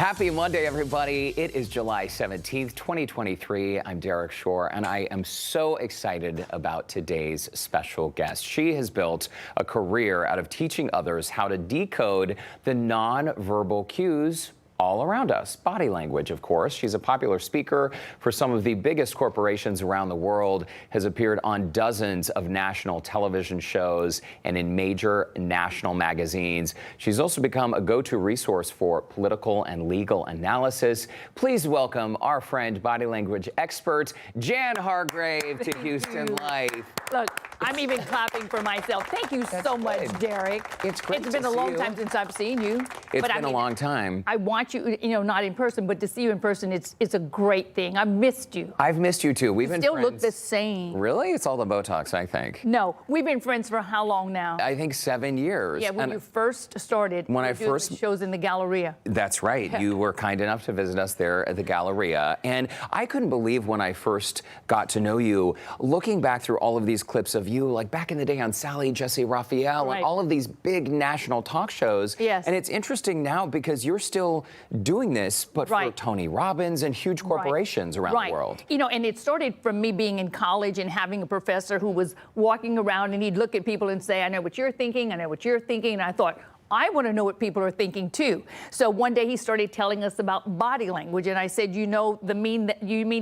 Happy Monday, everybody. It is July 17th, 2023. I'm Derek Shore, and I am so excited about today's special guest. She has built a career out of teaching others how to decode the nonverbal cues all around us. Body language, of course. She's a popular speaker for some of the biggest corporations around the world, has appeared on dozens of national television shows and in major national magazines. She's also become a go-to resource for political and legal analysis. Please welcome our friend, body language expert, Jan Hargrave to Houston Life. Look, I'm even clapping for myself. Thank you so much, Derek. It's great It's been a long time since I've seen you. It's been a long time. I want you, not in person, but to see you in person, it's a great thing. I've missed you. I've missed you too. We've been still friends. look the same. Really? It's all the Botox, I think. No, we've been friends for how long now? I think 7 years. Yeah, when you first started. When I doing first the shows in the Galleria. That's right. You were kind enough to visit us there at the Galleria. And I couldn't believe when I first got to know you, looking back through all of these clips of you, like back in the day on Sally, Jesse Raphael, Right. and all of these big national talk shows. Yes. And it's interesting now because you're still doing this, but for Right. Tony Robbins and huge corporations around the world. And it started from me being in college and having a professor who was walking around and he'd look at people and say, I know what you're thinking, I know what you're thinking. And I thought, I want to know what people are thinking too. So one day he started telling us about body language, and I said, you mean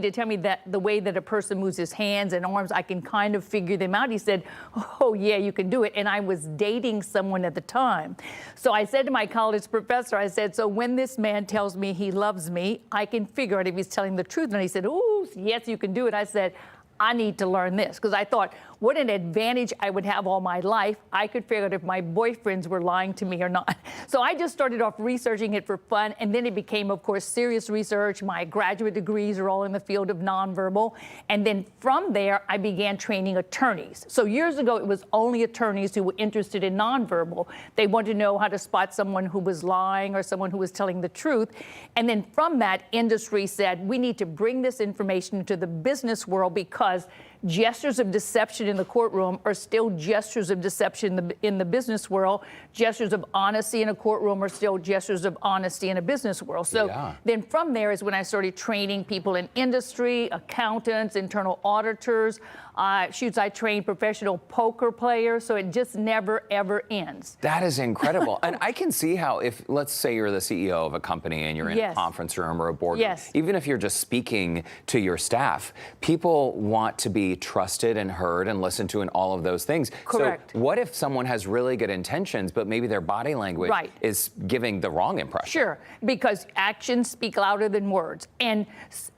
to tell me that the way that a person moves his hands and arms, I can kind of figure them out? He said, oh yeah, you can do it. And I was dating someone at the time. So I said to my college professor, I said, so when this man tells me he loves me, I can figure out if he's telling the truth. And he said, oh, yes, you can do it. I said, I need to learn this, because I thought, what an advantage I would have all my life. I could figure out if my boyfriends were lying to me or not. So I just started off researching it for fun, and then it became, of course, serious research. My graduate degrees are all in the field of nonverbal. And then from there, I began training attorneys. So years ago, it was only attorneys who were interested in nonverbal. They wanted to know how to spot someone who was lying or someone who was telling the truth. And then from that, industry said, we need to bring this information to the business world, because gestures of deception in the courtroom are still gestures of deception in the business world. Gestures of honesty in a courtroom are still gestures of honesty in a business world. So then from there is when I started training people in industry, accountants, internal auditors. I trained professional poker players. So it just never, ever ends. That is incredible. And I can see how, if, let's say you're the CEO of a company and you're in a conference room or a boardroom, even if you're just speaking to your staff, people want to be trusted and heard and listened to and all of those things. Correct. So what if someone has really good intentions, but maybe their body language is giving the wrong impression? Sure, because actions speak louder than words. And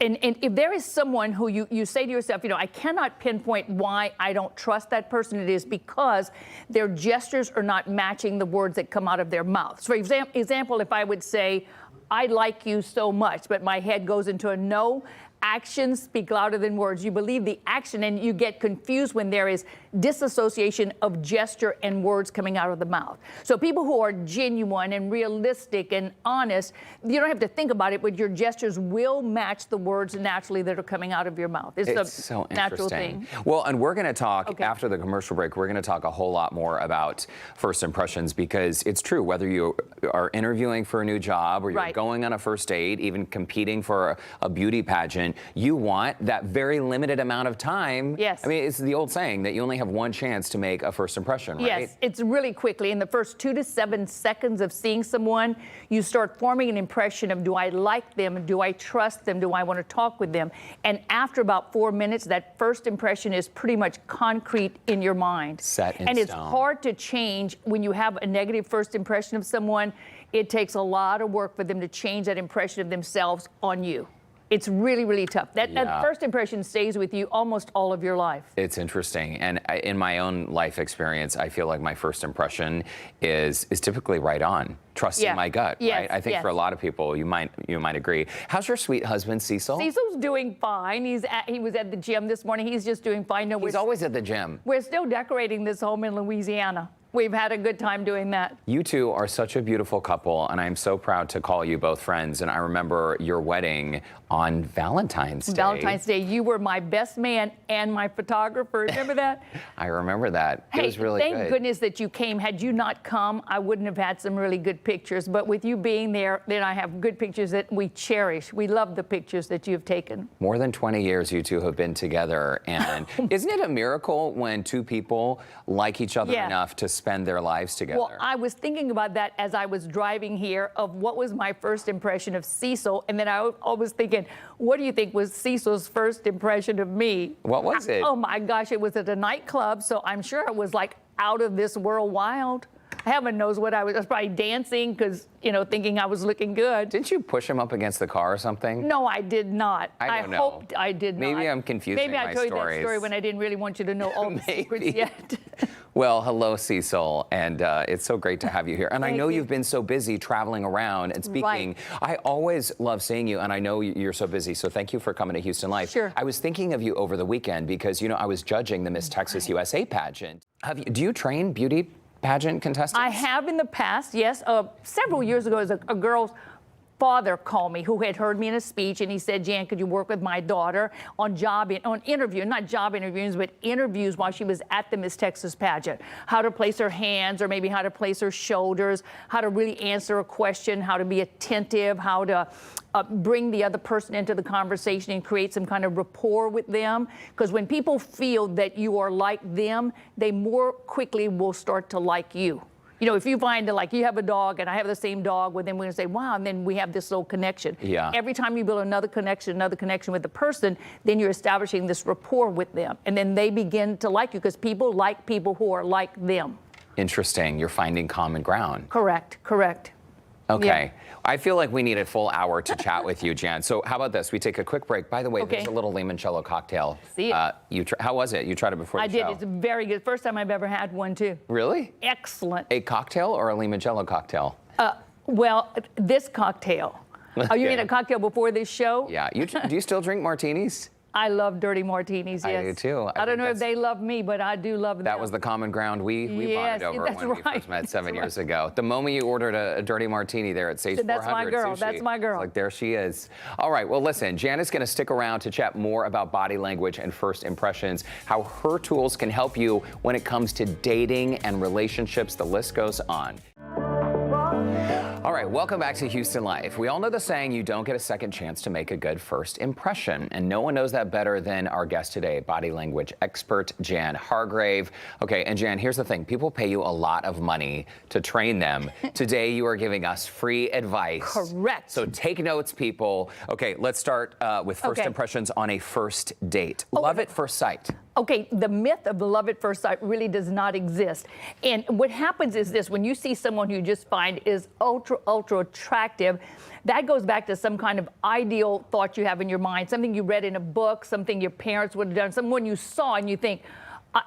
if there is someone who you say to yourself, I cannot pinpoint why I don't trust that person, it is because their gestures are not matching the words that come out of their mouths. For example, if I would say, I like you so much, but my head goes into a no, actions speak louder than words. You believe the action, and you get confused when there is disassociation of gesture and words coming out of the mouth. So people who are genuine and realistic and honest, you don't have to think about it, but your gestures will match the words naturally that are coming out of your mouth. It's a so natural interesting. thing. Well, and we're going to talk after the commercial break. We're going to talk a whole lot more about first impressions, because it's true, whether you are interviewing for a new job or you're going on a first date, even competing for a beauty pageant, you want that very limited amount of time. Yes. I mean, it's the old saying that you only have one chance to make a first impression, right? Yes, it's really quickly. In the first 2 to 7 seconds of seeing someone, you start forming an impression of, do I like them? Do I trust them? Do I want to talk with them? And after about 4 minutes, that first impression is pretty much concrete in your mind. Set in stone. And it's stone. hard to change when you have a negative first impression of someone. It takes a lot of work for them to change that impression of themselves on you. It's really, really tough. That first impression stays with you almost all of your life. It's interesting. And in my own life experience, I feel like my first impression is typically right on. Trusting my gut, right? I think for a lot of people, you might agree. How's your sweet husband, Cecil? Cecil's doing fine. He was at the gym this morning. He's just doing fine. No, he's always at the gym. We're still decorating this home in Louisiana. we've had a good time doing that. You two are such a beautiful couple, and I'm so proud to call you both friends. And I remember your wedding on Valentine's Day. Valentine's Day, you were my best man and my photographer. Remember that? I remember that. It was really thank good. goodness that you came. Had you not come, I wouldn't have had some really good pictures. But with you being there, then I have good pictures that we cherish. We love the pictures that you've taken. More than 20 years you two have been together. And isn't it a miracle when two people like each other enough to spend their lives together? Well, I was thinking about that as I was driving here of what was my first impression of Cecil. And then I was thinking, what do you think was Cecil's first impression of me? What was it? Oh my gosh, it was at a nightclub. So I'm sure it was like out of this world wild. Heaven knows what I was probably dancing because, thinking I was looking good. Didn't you push him up against the car or something? No, I did not. I don't know. Hoped I did not. Maybe I'm confusing Maybe I my told you that stories. story when I didn't really want you to know all the secrets yet. Well, hello, Cecil, and it's so great to have you here. And I know you. you've been so busy traveling around and speaking. Right. I always love seeing you, and I know you're so busy, so thank you for coming to Houston Life. Sure. I was thinking of you over the weekend because, I was judging the Miss Texas USA pageant. Do you train beauty pageant contestants? I have in the past, yes. Several years ago, as a girl's father called me who had heard me in a speech, and he said, Jan, could you work with my daughter on interview, not job interviews, but interviews while she was at the Miss Texas pageant. How to place her hands or maybe how to place her shoulders, how to really answer a question, how to be attentive, how to bring the other person into the conversation and create some kind of rapport with them. Because when people feel that you are like them, they more quickly will start to like you. If you find that, like, you have a dog and I have the same dog, well, then we're going to say, wow, and then we have this little connection. Yeah. Every time you build another connection with the person, then you're establishing this rapport with them. And then they begin to like you because people like people who are like them. Interesting. You're finding common ground. Correct. Okay. Yeah. I feel like we need a full hour to chat with you, Jan. So how about this? We take a quick break. By the way, Okay. there's a little limoncello cocktail. See it. How was it? You tried it before the I show. did. It's very good. First time I've ever had one, too. Really? Excellent. A cocktail or a limoncello cocktail? Well, this cocktail. Oh, you mean a cocktail before this show? Yeah. Do you still drink martinis? I love dirty martinis, yes. I do too. I don't know if they love me, but I do love them. That was the common ground we bonded over that's when we first met 7 years ago. The moment you ordered a dirty martini there at Sage 400 That's my girl. Sushi, That's my girl. it's like, there she is. All right, well, listen, Jan is going to stick around to chat more about body language and first impressions, how her tools can help you when it comes to dating and relationships. The list goes on. All right, welcome back to Houston Life. We all know the saying, you don't get a second chance to make a good first impression. And no one knows that better than our guest today, body language expert Jan Hargrave. Okay, and Jan, here's the thing. People pay you a lot of money to train them. Today, you are giving us free advice. Correct. So take notes, people. Okay, let's start with first impressions on a first date. Love at first sight. Okay, the myth of the love at first sight really does not exist. And what happens is this, when you see someone you just find is ultra attractive, that goes back to some kind of ideal thought you have in your mind, something you read in a book, something your parents would have done, someone you saw and you think,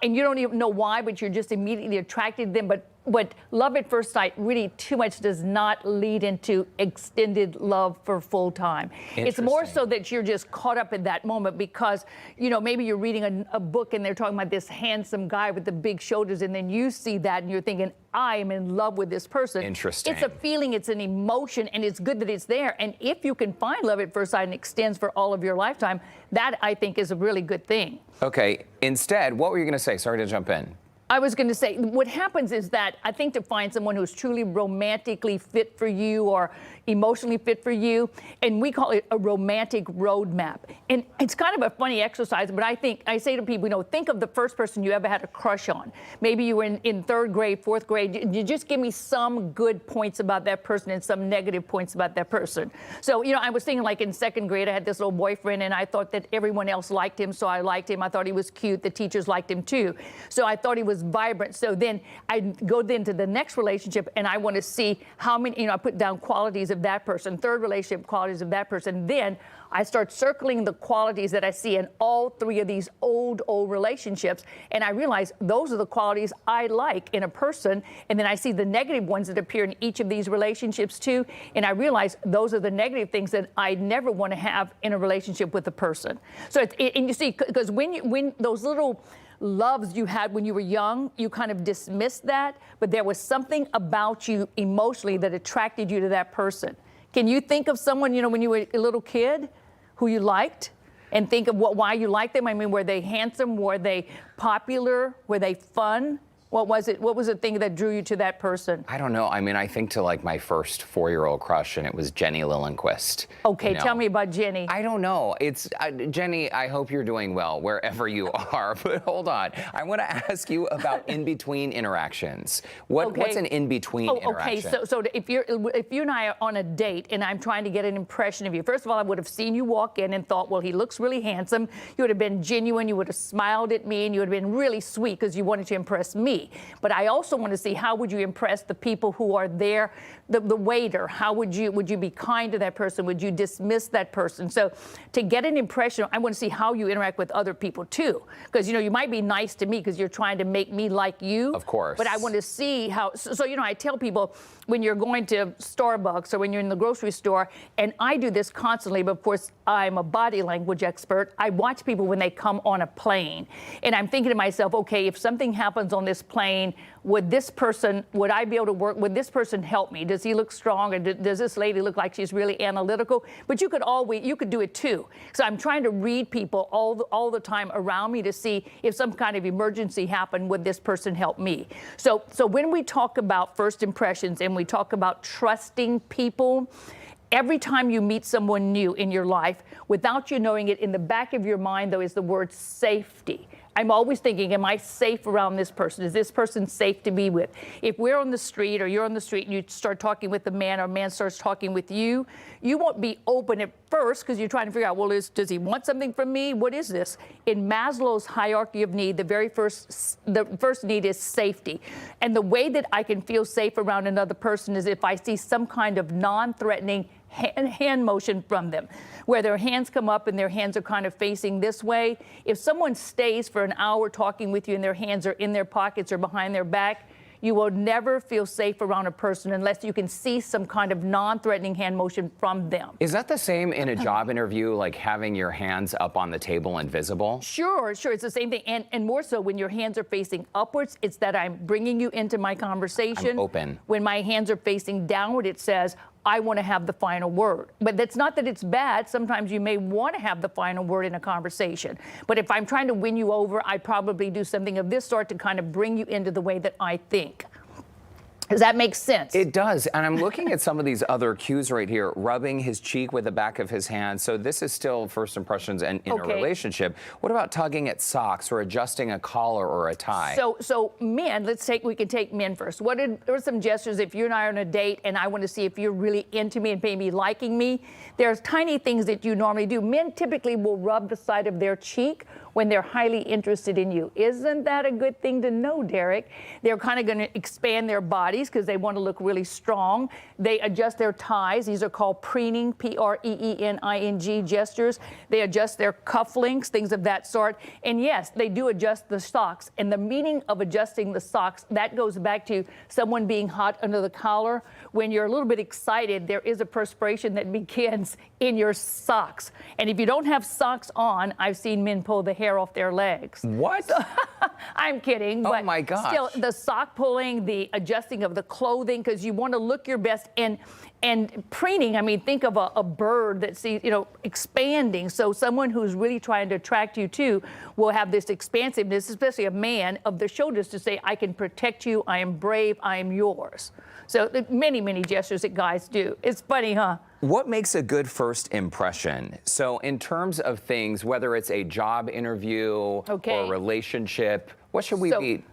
and you don't even know why, but you're just immediately attracted to them. But love at first sight really too much does not lead into extended love for full time. It's more so that you're just caught up in that moment because, maybe you're reading a book and they're talking about this handsome guy with the big shoulders, and then you see that and you're thinking, I am in love with this person. Interesting. It's a feeling, it's an emotion, and it's good that it's there. And if you can find love at first sight and extends for all of your lifetime, that I think is a really good thing. Okay, instead, what were you going to say? Sorry to jump in. I was going to say, what happens is that I think to find someone who's truly romantically fit for you or emotionally fit for you, and we call it a romantic roadmap. And it's kind of a funny exercise, but I say to people, think of the first person you ever had a crush on. Maybe you were in third grade, fourth grade. You just give me some good points about that person and some negative points about that person. So, I was thinking like in second grade, I had this little boyfriend and I thought that everyone else liked him, so I liked him. I thought he was cute. The teachers liked him too. So I thought he was vibrant. So then I go to the next relationship and I want to see how many, I put down qualities of that person, third relationship qualities of that person. Then I start circling the qualities that I see in all three of these old relationships. And I realize those are the qualities I like in a person. And then I see the negative ones that appear in each of these relationships too. And I realize those are the negative things that I never want to have in a relationship with a person. So and you see, because when those little loves you had when you were young, you kind of dismissed that, but there was something about you emotionally that attracted you to that person. Can you think of someone, when you were a little kid who you liked? And think of why you liked them? I mean, were they handsome? Were they popular? Were they fun? What was it? What was the thing that drew you to that person? I don't know. I mean, I think to like my first 4-year-old crush, and it was Jenny Lillenquist. Okay, tell me about Jenny. I don't know. It's Jenny, I hope you're doing well wherever you are. But hold on. I want to ask you about in-between interactions. What's an in-between interaction? Okay, so if you and I are on a date and I'm trying to get an impression of you, first of all, I would have seen you walk in and thought, well, he looks really handsome. You would have been genuine. You would have smiled at me, and you would have been really sweet because you wanted to impress me. But I also want to see, how would you impress the people who are there, the waiter? How would you be kind to that person? Would you dismiss that person? So to get an impression, I want to see how you interact with other people too. Because, you might be nice to me because you're trying to make me like you. Of course. But I want to see how, so I tell people when you're going to Starbucks or when you're in the grocery store, and I do this constantly, but of course I'm a body language expert. I watch people when they come on a plane, and I'm thinking to myself, okay, if something happens on this plane, would I be able to work? Would this person help me? Does he look strong? Or does this lady look like she's really analytical? But you could do it too. So I'm trying to read people all the time around me to see if some kind of emergency happened, would this person help me? So when we talk about first impressions and we talk about trusting people, every time you meet someone new in your life, without you knowing it, in the back of your mind, though, is the word safety. I'm always thinking, am I safe around this person? Is this person safe to be with? If we're on the street or you're on the street and you start talking with a man or a man starts talking with you, you won't be open at first because you're trying to figure out, well, does he want something from me? What is this? In Maslow's hierarchy of need, the first need is safety. And the way that I can feel safe around another person is if I see some kind of non-threatening hand motion from them, where their hands come up and their hands are kind of facing this way. If someone stays for an hour talking with you and their hands are in their pockets or behind their back, you will never feel safe around a person unless you can see some kind of non-threatening hand motion from them. Is that the same in a job interview, like having your hands up on the table and visible? Sure. It's the same thing. And more so when your hands are facing upwards, it's that I'm bringing you into my conversation. I'm open. When my hands are facing downward, it says, I want to have the final word. But that's not that it's bad. Sometimes you may want to have the final word in a conversation. But if I'm trying to win you over, I probably do something of this sort to kind of bring you into the way that I think. Does that make sense? It does. And I'm looking at some of these other cues right here, rubbing his cheek with the back of his hand. So this is still first impressions in a relationship. What about tugging at socks or adjusting a collar or a tie? So men, we can take men first. What are some gestures if you and I are on a date and I want to see if you're really into me and maybe liking me? There's tiny things that you normally do. Men typically will rub the side of their cheek when they're highly interested in you. Isn't that a good thing to know, Derek? They're kind of going to expand their bodies because they want to look really strong. They adjust their ties. These are called preening, P-R-E-E-N-I-N-G gestures. They adjust their cufflinks, things of that sort. And yes, they do adjust the socks. And the meaning of adjusting the socks, that goes back to someone being hot under the collar. When you're a little bit excited, there is a perspiration that begins in your socks. And if you don't have socks on, I've seen men pull the hair off their legs. What? I'm kidding. Oh my gosh. Still, the sock pulling, the adjusting of the clothing, because you want to look your best. And preening, I mean, think of a bird that sees, expanding. So someone who's really trying to attract you too will have this expansiveness, especially a man, of the shoulders to say, I can protect you, I am brave, I am yours. So many, many gestures that guys do. It's funny, huh? What makes a good first impression? So in terms of things, whether it's a job interview or a relationship, what should we be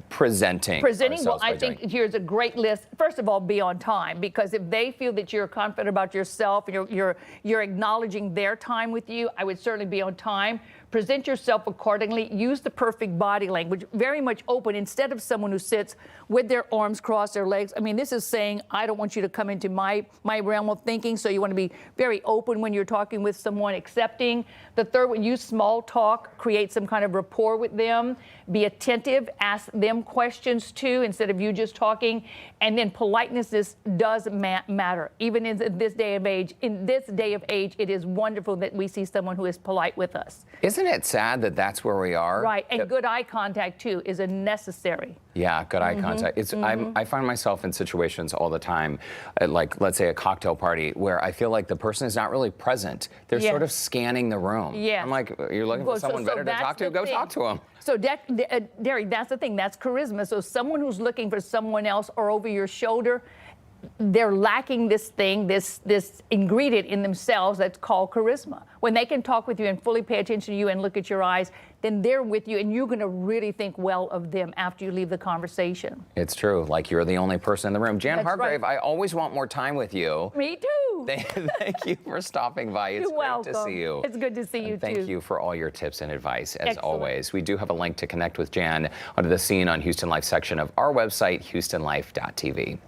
presenting? Well, I think here's a great list. First of all, be on time, because if they feel that you're confident about yourself and you're acknowledging their time with you, I would certainly be on time. Present yourself accordingly. Use the perfect body language, very much open, instead of someone who sits with their arms crossed, their legs. I mean, this is saying, I don't want you to come into my realm of thinking, so you want to be very open when you're talking with someone, accepting. The third one, use small talk, create some kind of rapport with them. Be attentive, ask them questions too, instead of you just talking. And then politeness does matter. Even in this day of age, it is wonderful that we see someone who is polite with us. Isn't it sad that that's where we are? Right, and good eye contact too is a necessary. Yeah, good eye contact. I find myself in situations all the time, at like, let's say a cocktail party, where I feel like the person is not really present. They're sort of scanning the room. Yeah. I'm like, you're looking for someone better to talk to? Go talk to them. So, Derek, that's the thing. That's charisma. So someone who's looking for someone else or over your shoulder, they're lacking this thing, this ingredient in themselves that's called charisma. When they can talk with you and fully pay attention to you and look at your eyes, then they're with you, and you're going to really think well of them after you leave the conversation. It's true. Like, you're the only person in the room. Jan Hargrave, right. I always want more time with you. Me too. Thank you for stopping by. It's You're welcome. great to see you. It's good to see you too. Thank you for all your tips and advice, as Excellent. always. We do have a link to connect with Jan under the Scene on Houston Life section of our website, houstonlife.tv.